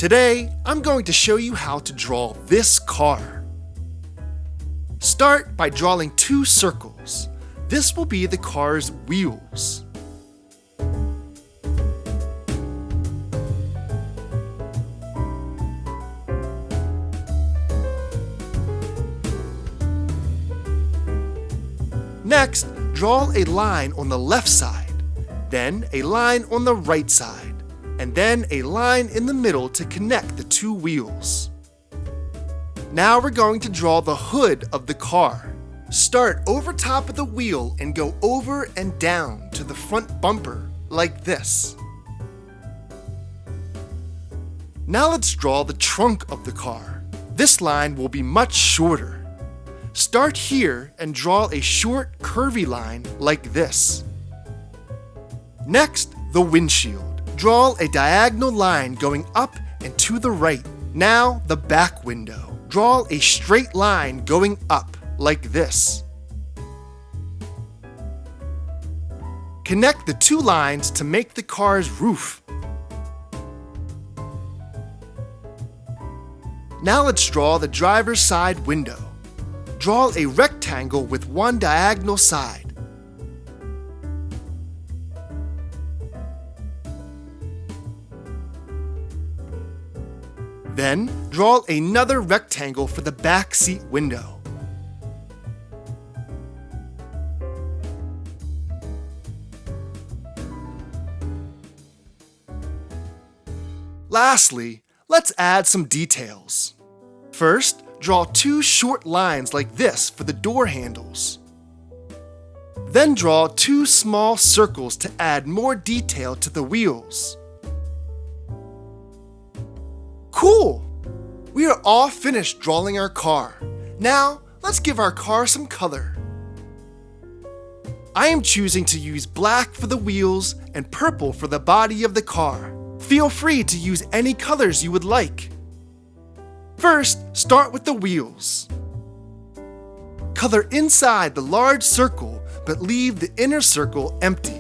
Today, I'm going to show you how to draw this car. Start by drawing 2 circles. This will be the car's wheels. Next, draw a line on the left side, then a line on the right side, and then a line in the middle to connect the 2 wheels. Now we're going to draw the hood of the car. Start over top of the wheel and go over and down to the front bumper, like this. Now let's draw the trunk of the car. This line will be much shorter. Start here and draw a short, curvy line like this. Next, the windshield. Draw a diagonal line going up and to the right. Now, the back window. Draw a straight line going up like this. Connect the 2 lines to make the car's roof. Now let's draw the driver's side window. Draw a rectangle with 1 diagonal side. Then, draw another rectangle for the back seat window. Lastly, let's add some details. First, draw 2 short lines like this for the door handles. Then draw 2 small circles to add more detail to the wheels. Cool! We are all finished drawing our car. Now, let's give our car some color. I am choosing to use black for the wheels and purple for the body of the car. Feel free to use any colors you would like. First, start with the wheels. Color inside the large circle, but leave the inner circle empty.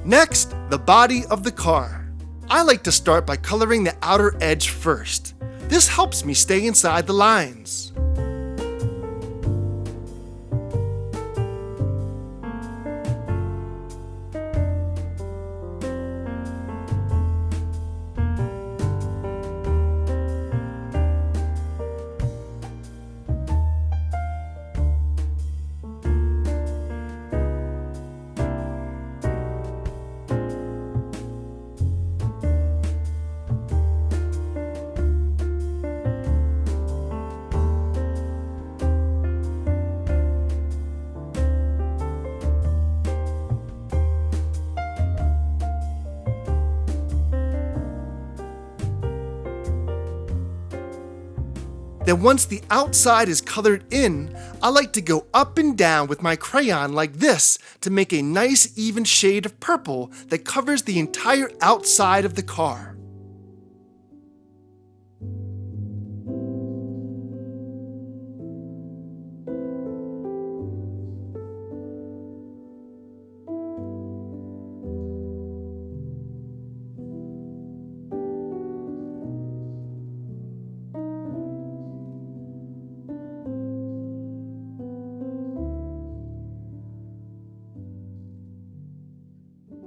Next, the body of the car. I like to start by coloring the outer edge first. This helps me stay inside the lines. Then once the outside is colored in, I like to go up and down with my crayon like this to make a nice even shade of purple that covers the entire outside of the car.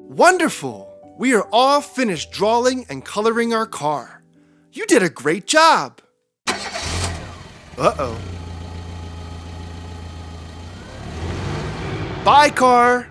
Wonderful! We are all finished drawing and coloring our car. You did a great job! Uh-oh. Bye, car!